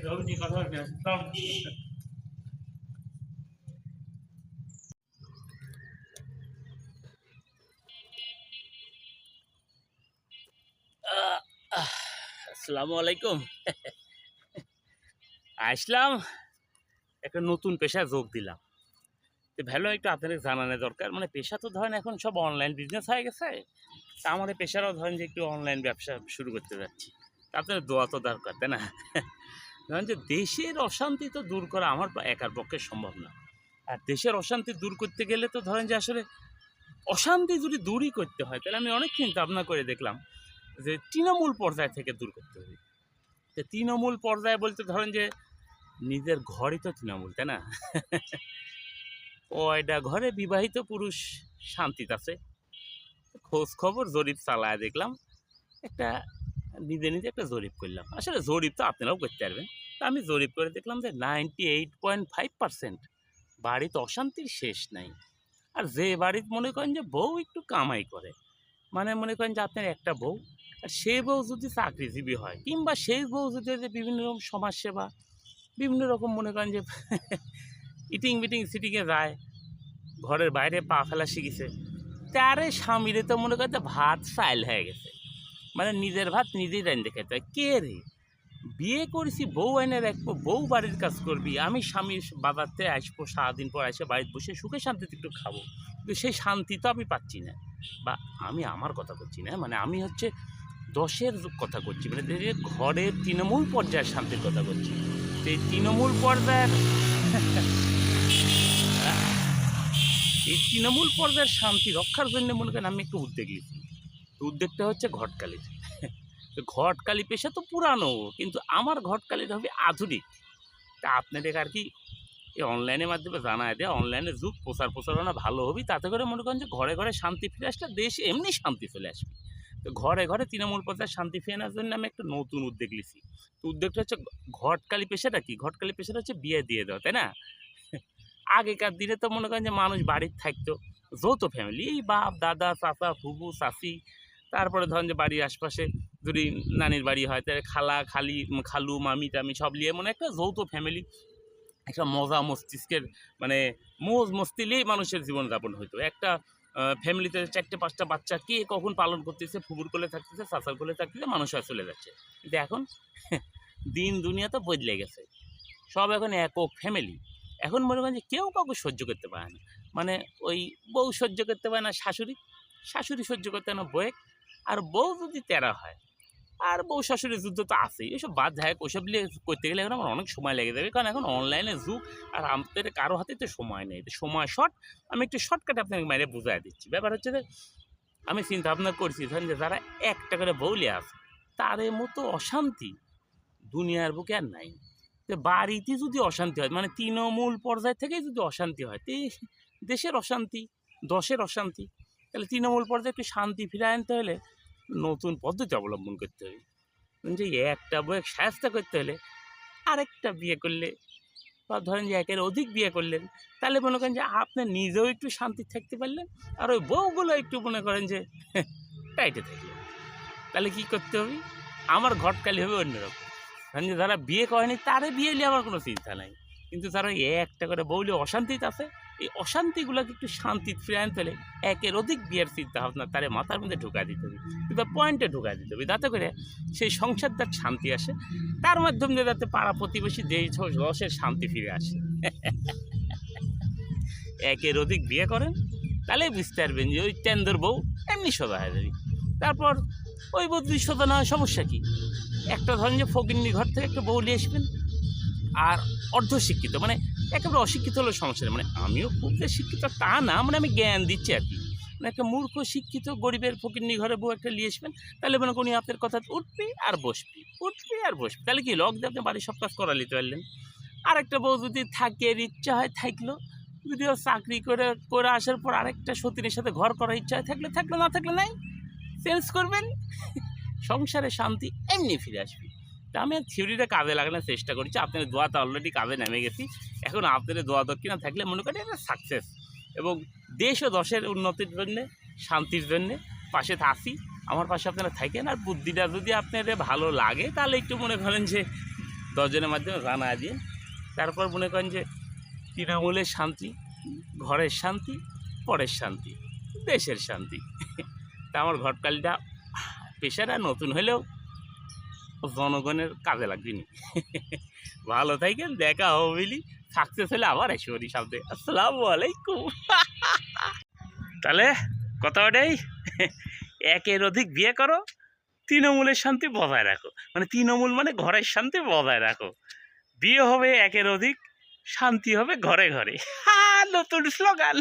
জমি নিয়ে কথা বলতে আসসালামু আলাইকুম। আসলাম একটা নতুন পেশায় যোগ দিলাম। তো ভালো একটু আপনাদের জানানো দরকার। মানে পেশা তো ধরেন এখন সব অনলাইন বিজনেস হয়ে গেছে। তা আমাদের পেশারাও ধরেন যে একটু অনলাইন ব্যবসা শুরু করতে যাচ্ছি। তা আপনাদের দোয়া তো দরকার, তাই না? ধরেন যে দেশের অশান্তি তো দূর করা আমার একার পক্ষে সম্ভব না। আর দেশের অশান্তি দূর করতে গেলে তো ধরেন যে আসলে অশান্তি যদি দূরই করতে হয়, তাহলে আমি অনেক চিন্তা ভাবনা করে দেখলাম যে তৃণমূল পর্যায় থেকে দূর করতে হবে। তো তৃণমূল পর্যায়ে বলতে ধরেন যে নিজের ঘরই তো তৃণমূল, তাই না? কয়টা ঘরে বিবাহিত পুরুষ শান্তিতে আছে? খোঁজ খবর জরিপ চালায় দেখলাম একটা, নিজে নিজে একটা জরিপ করলাম। আসলে জরিপ তো আপনারাও করতে পারবেন। তা আমি জরিপ করে দেখলাম যে 98.5% বাড়িতে অশান্তির শেষ নাই। আর যে বাড়িতে মনে করেন যে বউ একটু কামাই করে, মানে মনে করেন যে আপনার একটা বউ, আর সেই বউ যদি চাকরিজীবী হয়, কিংবা সেই বউ যদি বিভিন্ন রকম সমাজসেবা, বিভিন্ন রকম মনে করেন যে ইটিং বিটিং সিটিংয়ে যায়, ঘরের বাইরে পা ফেলা শিখেছে, তারে স্বামীরে তো মনে করেন যে ভাত চাইল হয়ে গেছে, মানে নিজের ভাত নিজেই রান্ধতে খেতে হয়। কে রে, বিয়ে করেছি বউ এনে রাখবো, বউ বাড়ির কাজ করবি, আমি স্বামীর বাজারতে আসবো, সারাদিন পর এসে বাড়িতে বসে সুখে শান্তিতে একটু খাবো, কিন্তু সেই শান্তি তো আমি পাচ্ছি না। বা আমি আমার কথা করছি না, মানে আমি হচ্ছে দশের কথা করছি, মানে যে ঘরের তৃণমূল পর্যায়ের শান্তির কথা করছি। এই তৃণমূল পর্যায়ের এই তৃণমূল পর্যায়ের শান্তি রক্ষার জন্য মনে করেন আমি একটু উদ্যোগ নিয়েছি। উদ্যোগটা হচ্ছে ঘটকালির। ঘটকালি পেশা তো পুরানো, কিন্তু আমার ঘটকালির হবে আধুনিক। তা আপনাদের আর কি এই অনলাইনের মাধ্যমে জানায় দেয়, অনলাইনে যুগ প্রচার প্রচারণা ভালো হবে, তাতে করে মনে করেন যে ঘরে ঘরে শান্তি ফিরে আসলে দেশ এমনি শান্তি চলে আসবে। তো ঘরে ঘরে তৃণমূল পর্যায়ে শান্তি ফিরে আনার জন্য আমি একটা নতুন উদ্যোগ নিয়েছি। তো উদ্যোগটা হচ্ছে ঘটকালি পেশাটা কি, ঘটকালি পেশাটা হচ্ছে বিয়ে দিয়ে দেওয়া, তাই না? আগেকার দিনে তো মনে করেন যে মানুষ বাড়ির থাকতো যৌথ ফ্যামিলি, এই বাপ দাদা চাচা ফুবু চাচি, তারপরে ধরেন যে বাড়ির আশপাশে যদি নানির বাড়ি হয় তাহলে খালা খালি খালু মামি টামি সব নিয়ে মানে একটা যৌথ ফ্যামিলি, একটা মজা মস্তিষ্কের মানে মোজ মস্তিলেই মানুষের জীবনযাপন হতো। একটা ফ্যামিলিতে 4-5টা বাচ্চা কে কখন পালন করতেছে, ফুবুর কোলে থাকতেছে, চাচার কোলে থাকতেছে, মানুষ আর চলে যাচ্ছে। কিন্তু এখন দিন দুনিয়া তো বদলে গেছে, সব এখন একক ফ্যামিলি। এখন মনে করেন যে কেউ কাউকে সহ্য করতে পারে না, মানে ওই বউ সহ্য করতে পারে না শাশুড়ি, শাশুড়ি সহ্য করতে পারে না বউয়ের, আর বউ যদি তেরা হয়, আর বউ শাশুড়ির যুদ্ধ তো আছেই। এসব বাদ যায়, ওইসব নিয়ে করতে গেলে এখন আমার অনেক সময় লেগে যাবে, কারণ এখন অনলাইনের যুগ, আর আমাদের কারো হাতে তো সময় নেই, তো সময় শর্ট। আমি একটু শর্টকাটে আপনাকে মাইরে বুঝাই দিচ্ছি। ব্যাপার হচ্ছে যে আমি চিন্তা ভাবনা করছি ধরেন যে যারা একটা করে বউলে আছে, তাদের মতো অশান্তি দুনিয়ার বুকে আর নাই। তো বাড়িতে যদি অশান্তি হয়, মানে তৃণমূল পর্যায় থেকেই যদি অশান্তি হয়, তো দেশের অশান্তি, দশের অশান্তি, তাহলে তৃণমূল পর্যায়ে একটু শান্তি ফিরে আনতে হলে নতুন পদ্ধতি অবলম্বন করতে হবে। যে একটা বউয়ের শায়েস্তা করতে হলে আরেকটা বিয়ে করলে, বা ধরেন যে একের অধিক বিয়ে করলেন, তাহলে মনে করেন যে আপনি নিজেও একটু শান্তি থাকতে পারলেন, আর ওই বউগুলো একটু মনে করেন যে টাইটে থাকলেন। তাহলে কী করতে হবে, আমার ঘটকালি হবে অন্যরকম। কারণ যে যারা বিয়ে করেনি তারে বিয়ে নিয়ে আমার কোনো চিন্তা নাই, কিন্তু যারা একটা করে বউলে অশান্তিতে আছে, এই অশান্তিগুলোকে একটু শান্তি ফিরে আনতে হলে একের অধিক বিয়ের চিন্তা ভাবনা তারে মাথার মধ্যে ঢুকাই দিতে হবে, কিন্তু পয়েন্টে ঢুকাই দিতে হবে, যাতে করে সেই সংসারটার শান্তি আসে, তার মাধ্যমে যাতে পাড়া প্রতিবেশী দেশ রসের শান্তি ফিরে আসে। একের অধিক বিয়ে করেন, তাহলে বুঝতে পারবেন যে ওই তেন্দর বউ এমনি সোজা হয়ে যাবে। তারপর ওই বউ যদি সোজা না হয়, সমস্যা কী? একটা ধরেন যে ফকিন্নি ঘর থেকে একটা বউ নিয়ে আসবেন, আর অর্ধশিক্ষিত, মানে একেবারে অশিক্ষিত হলে সমস্যা নেই, মানে আমিও খুব যে শিক্ষিত তা না, মানে আমি জ্ঞান দিচ্ছি আর কি। মানে একটা মূর্খ শিক্ষিত গরিবের ফকিন্নি ঘরে বউ একটা নিয়ে আসবেন, তাহলে মনে করি আপনার কথা উঠবি আর বসবি, উঠবি আর বসবি, তাহলে কি লক দিয়ে আপনি বাড়ির সব কাজ করা নিতে পারলেন। আর একটা বউ যদি থাকে, ইচ্ছা হয় থাকলো, যদিও চাকরি করে করে আসার পর আরেকটা সতীনের সাথে ঘর করার ইচ্ছা হয় থাকলে থাকলো, না থাকলে নাই, চেঞ্জ করবেন, সংসারে শান্তি এমনি ফিরে আসবে। তা আমি থিওরিটা কাজে লাগানোর চেষ্টা করছি, আপনাদের দোয়াতে অলরেডি কাজে নেমে গেছি। এখন আপনাদের দোয়া দক্ষিণা থাকলে মনে করি এটা সাকসেস, এবং দেশ ও দশের উন্নতির জন্যে, শান্তির জন্যে পাশে থাকি। আমার পাশে আপনারা থাকেন, আর বুদ্ধিটা যদি আপনাদের ভালো লাগে তাহলে একটু মনে করেন যে 10 জনের মাধ্যমে জানা দিয়ে তারপর মনে করেন যে তৃণমূলের শান্তি, ঘরের শান্তি, পরের শান্তি, দেশের শান্তি। তা আমার ঘটকালিটা পেশাটা নতুন হলেও জনগণের কাজে লাগবে নি। ভালো থাকেন, দেখা হবে, সাকসেস হলে আবার এসে পড়ি সামনে। আসসালামু আলাইকুম। তাহলে কথা ওটাই, একের অধিক বিয়ে করো, তৃণমূলের শান্তি বজায় রাখো। মানে তৃণমূল মানে ঘরের শান্তি বজায় রাখো। বিয়ে হবে একের অধিক, শান্তি হবে ঘরে ঘরে। নতুন স্লোগান।